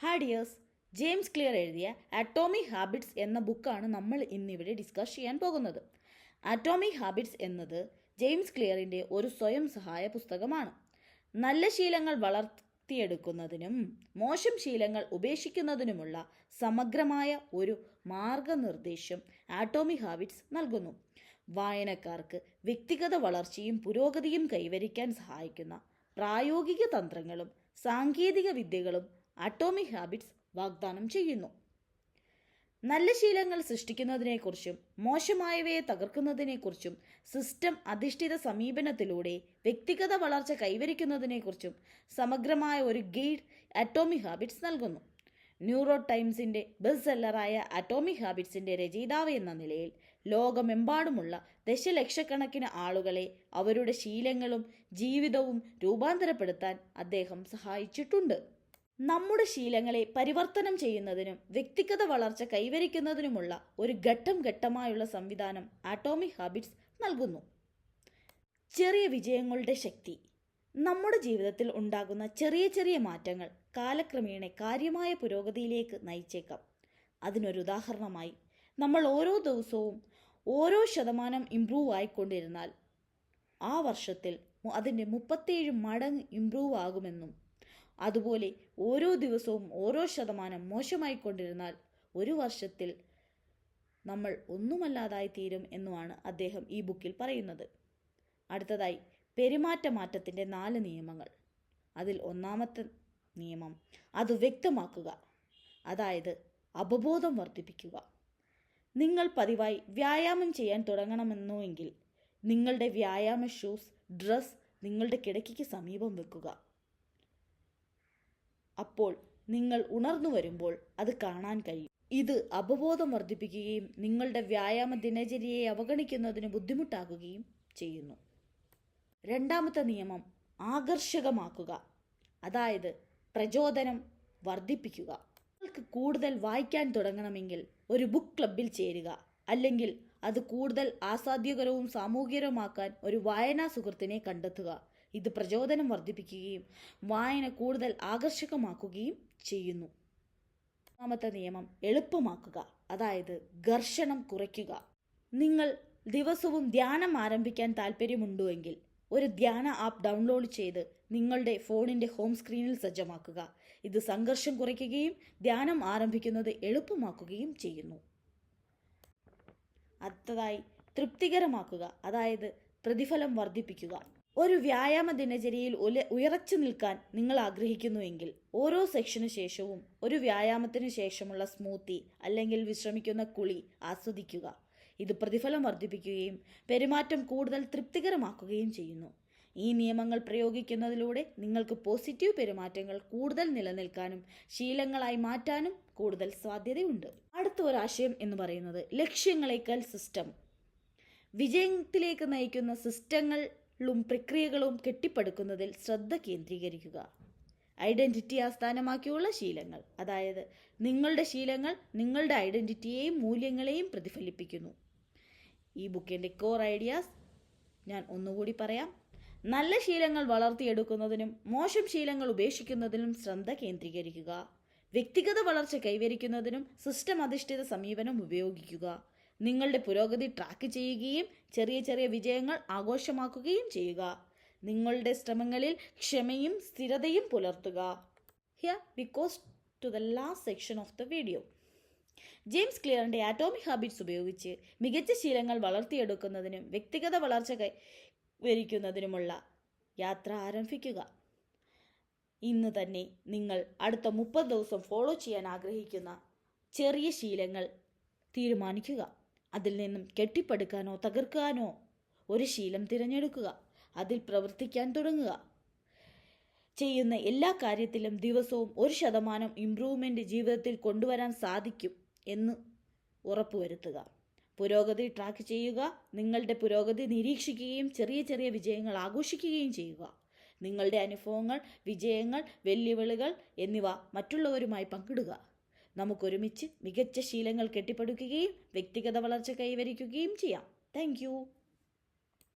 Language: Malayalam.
ഹാഡിയേഴ്സ്, ജെയിംസ് ക്ലിയർ എഴുതിയ അറ്റോമിക് ഹാബിറ്റ്സ് എന്ന ബുക്കാണ് നമ്മൾ ഇന്നിവിടെ ഡിസ്കസ് ചെയ്യാൻ പോകുന്നത്. അറ്റോമിക് ഹാബിറ്റ്സ് എന്നത് ജെയിംസ് ക്ലിയറിൻ്റെ ഒരു സ്വയം സഹായ പുസ്തകമാണ്. നല്ല ശീലങ്ങൾ വളർത്തിയെടുക്കുന്നതിനും മോശം ശീലങ്ങൾ ഉപേക്ഷിക്കുന്നതിനുമുള്ള സമഗ്രമായ ഒരു മാർഗനിർദ്ദേശം അറ്റോമിക് ഹാബിറ്റ്സ് നൽകുന്നു. വായനക്കാർക്ക് വ്യക്തിഗത വളർച്ചയും പുരോഗതിയും കൈവരിക്കാൻ സഹായിക്കുന്ന പ്രായോഗിക തന്ത്രങ്ങളും സാങ്കേതിക വിദ്യകളും അറ്റോമിക് ഹാബിറ്റ്സ് വാഗ്ദാനം ചെയ്യുന്നു. നല്ല ശീലങ്ങൾ സൃഷ്ടിക്കുന്നതിനെക്കുറിച്ചും മോശമായവയെ തകർക്കുന്നതിനെക്കുറിച്ചും സിസ്റ്റം അധിഷ്ഠിത സമീപനത്തിലൂടെ വ്യക്തിഗത വളർച്ച കൈവരിക്കുന്നതിനെക്കുറിച്ചും സമഗ്രമായ ഒരു ഗൈഡ് അറ്റോമിക് ഹാബിറ്റ്സ് നൽകുന്നു. ന്യൂറോ ടൈംസിൻ്റെ ബെസ്റ്റ് സെല്ലറായ അറ്റോമിക് ഹാബിറ്റ്സിൻ്റെ രചയിതാവ് എന്ന നിലയിൽ ലോകമെമ്പാടുമുള്ള ദശലക്ഷക്കണക്കിന് ആളുകളെ അവരുടെ ശീലങ്ങളും ജീവിതവും രൂപാന്തരപ്പെടുത്താൻ അദ്ദേഹം സഹായിച്ചിട്ടുണ്ട്. നമ്മുടെ ശീലങ്ങളെ പരിവർത്തനം ചെയ്യുന്നതിനും വ്യക്തിഗത വളർച്ച കൈവരിക്കുന്നതിനുമുള്ള ഒരു ഘട്ടം ഘട്ടമായുള്ള സംവിധാനം അറ്റോമിക് ഹാബിറ്റ്സ് നൽകുന്നു. ചെറിയ വിജയങ്ങളുടെ ശക്തി. നമ്മുടെ ജീവിതത്തിൽ ഉണ്ടാകുന്ന ചെറിയ ചെറിയ മാറ്റങ്ങൾ കാലക്രമേണ കാര്യമായ പുരോഗതിയിലേക്ക് നയിച്ചേക്കാം. അതിനൊരുദാഹരണമായി നമ്മൾ ഓരോ ദിവസവും ഓരോ ശതമാനം ഇംപ്രൂവ് ആയിക്കൊണ്ടിരുന്നാൽ ആ വർഷത്തിൽ അതിൻ്റെ 37 മടങ്ങ് ഇംപ്രൂവ് ആകുമെന്നും, അതുപോലെ ഓരോ ദിവസവും ഓരോ ശതമാനം മോശമായിക്കൊണ്ടിരുന്നാൽ ഒരു വർഷത്തിൽ നമ്മൾ ഒന്നുമല്ലാതായി തീരും എന്നുമാണ് അദ്ദേഹം ഈ ബുക്കിൽ പറയുന്നത്. അടുത്തതായി പെരുമാറ്റ മാറ്റത്തിൻ്റെ 4 നിയമങ്ങൾ. അതിൽ ഒന്നാമത്തെ നിയമം അത് വ്യക്തമാക്കുക, അതായത് അവബോധം വർദ്ധിപ്പിക്കുക. നിങ്ങൾ പതിവായി വ്യായാമം ചെയ്യാൻ തുടങ്ങണമെന്നുവെങ്കിൽ നിങ്ങളുടെ വ്യായാമ ഷൂസ്, ഡ്രസ് നിങ്ങളുടെ കിടക്കയ്ക്ക് സമീപം വെക്കുക. അപ്പോൾ നിങ്ങൾ ഉണർന്നു വരുമ്പോൾ അത് കാണാൻ കഴിയും. ഇത് അവബോധം വർദ്ധിപ്പിക്കുകയും നിങ്ങളുടെ വ്യായാമ ദിനചര്യയെ അവഗണിക്കുന്നതിന് ബുദ്ധിമുട്ടാക്കുകയും ചെയ്യുന്നു. രണ്ടാമത്തെ നിയമം ആകർഷകമാക്കുക, അതായത് പ്രചോദനം വർദ്ധിപ്പിക്കുക. നിങ്ങൾക്ക് കൂടുതൽ വായിക്കാൻ തുടങ്ങണമെങ്കിൽ ഒരു ബുക്ക് ക്ലബിൽ ചേരുക, അല്ലെങ്കിൽ അത് കൂടുതൽ ആസ്വാദ്യകരവും സാമൂഹികരവുമാക്കാൻ ഒരു വായനാ സുഹൃത്തിനെ കണ്ടെത്തുക. ഇത് പ്രചോദനം വർദ്ധിപ്പിക്കുകയും വായന കൂടുതൽ ആകർഷകമാക്കുകയും ചെയ്യുന്നു. മൂന്നാമത്തെ നിയമം എളുപ്പമാക്കുക, അതായത് ഘർഷണം കുറയ്ക്കുക. നിങ്ങൾ ദിവസവും ധ്യാനം ആരംഭിക്കാൻ താല്പര്യമുണ്ടെങ്കിൽ ഒരു ധ്യാന ആപ്പ് ഡൗൺലോഡ് ചെയ്ത് നിങ്ങളുടെ ഫോണിൻ്റെ ഹോം സ്ക്രീനിൽ സജ്ജമാക്കുക. ഇത് സംഘർഷം കുറയ്ക്കുകയും ധ്യാനം ആരംഭിക്കുന്നത് എളുപ്പമാക്കുകയും ചെയ്യുന്നു. അടുത്തതായി തൃപ്തികരമാക്കുക, അതായത് പ്രതിഫലം വർദ്ധിപ്പിക്കുക. ഒരു വ്യായാമ ദിനചര്യയിൽ ഉയർച്ചു നിൽക്കാൻ നിങ്ങൾ ആഗ്രഹിക്കുന്നുവെങ്കിൽ ഓരോ സെക്ഷന് ശേഷവും ഒരു വ്യായാമത്തിന് ശേഷമുള്ള സ്മൂത്തി അല്ലെങ്കിൽ വിശ്രമിക്കുന്ന കുളി ആസ്വദിക്കുക. ഇത് പ്രതിഫലം വർദ്ധിപ്പിക്കുകയും പെരുമാറ്റം കൂടുതൽ തൃപ്തികരമാക്കുകയും ചെയ്യുന്നു. ഈ നിയമങ്ങൾ പ്രയോഗിക്കുന്നതിലൂടെ നിങ്ങൾക്ക് പോസിറ്റീവ് പെരുമാറ്റങ്ങൾ കൂടുതൽ നിലനിൽക്കാനും ശീലങ്ങളായി മാറ്റാനും കൂടുതൽ സാധ്യതയുണ്ട്. അടുത്ത ഒരാശയം എന്ന് പറയുന്നത് ലക്ഷ്യങ്ങളേക്കാൾ സിസ്റ്റം. വിജയത്തിലേക്ക് നയിക്കുന്ന സിസ്റ്റങ്ങളും പ്രക്രിയകളും കെട്ടിപ്പടുക്കുന്നതിൽ ശ്രദ്ധ കേന്ദ്രീകരിക്കുക. ഐഡന്റിറ്റി ആസ്ഥാനമാക്കിയുള്ള ശീലങ്ങൾ, അതായത് നിങ്ങളുടെ ശീലങ്ങൾ നിങ്ങളുടെ ഐഡന്റിറ്റിയെയും മൂല്യങ്ങളെയും പ്രതിഫലിപ്പിക്കുന്നു. ഈ ബുക്കിൻ്റെ കോർ ഐഡിയാസ് ഞാൻ ഒന്നുകൂടി പറയാം. നല്ല ശീലങ്ങൾ വളർത്തിയെടുക്കുന്നതിനും മോശം ശീലങ്ങൾ ഉപേക്ഷിക്കുന്നതിനും ശ്രദ്ധ കേന്ദ്രീകരിക്കുക. വ്യക്തിഗത വളർച്ച കൈവരിക്കുന്നതിനും സിസ്റ്റം അധിഷ്ഠിത സമീപനം ഉപയോഗിക്കുക. നിങ്ങളുടെ പുരോഗതി ട്രാക്ക് ചെയ്യുകയും ചെറിയ ചെറിയ വിജയങ്ങൾ ആഘോഷമാക്കുകയും ചെയ്യുക. നിങ്ങളുടെ ശ്രമങ്ങളിൽ ക്ഷമയും സ്ഥിരതയും പുലർത്തുക. Here we go to the last section of the video. James ക്ലിയറിൻ്റെ അറ്റോമിക് ഹാബിറ്റ്സ് ഉപയോഗിച്ച് മികച്ച ശീലങ്ങൾ വളർത്തിയെടുക്കുന്നതിനും വ്യക്തിഗത വളർച്ച കൈവരിക്കുന്നതിനുമുള്ള യാത്ര ആരംഭിക്കുക. ഇന്ന് തന്നെ നിങ്ങൾ അടുത്ത 30 ദിവസം ഫോളോ ചെയ്യാൻ ആഗ്രഹിക്കുന്ന ചെറിയ ശീലങ്ങൾ തീരുമാനിക്കുക. അതിൽ നിന്നും കെട്ടിപ്പടുക്കാനോ തകർക്കാനോ ഒരു ശീലം തിരഞ്ഞെടുക്കുക. അതിൽ പ്രവർത്തിക്കാൻ തുടങ്ങുക. ചെയ്യുന്ന എല്ലാ കാര്യത്തിലും ദിവസവും 1% ഇംപ്രൂവ്മെൻ്റ് ജീവിതത്തിൽ കൊണ്ടുവരാൻ സാധിക്കും എന്ന് ഉറപ്പുവരുത്തുക. പുരോഗതി ട്രാക്ക് ചെയ്യുക. നിങ്ങളുടെ പുരോഗതി നിരീക്ഷിക്കുകയും ചെറിയ ചെറിയ വിജയങ്ങൾ ആഘോഷിക്കുകയും ചെയ്യുക. നിങ്ങളുടെ അനുഭവങ്ങൾ, വിജയങ്ങൾ, വെല്ലുവിളികൾ എന്നിവ മറ്റുള്ളവരുമായി പങ്കിടുക. നമുക്കൊരുമിച്ച് മികച്ച ശീലങ്ങൾ കെട്ടിപ്പടുക്കുകയും വ്യക്തിഗത വളർച്ച കൈവരിക്കുകയും ചെയ്യാം. താങ്ക്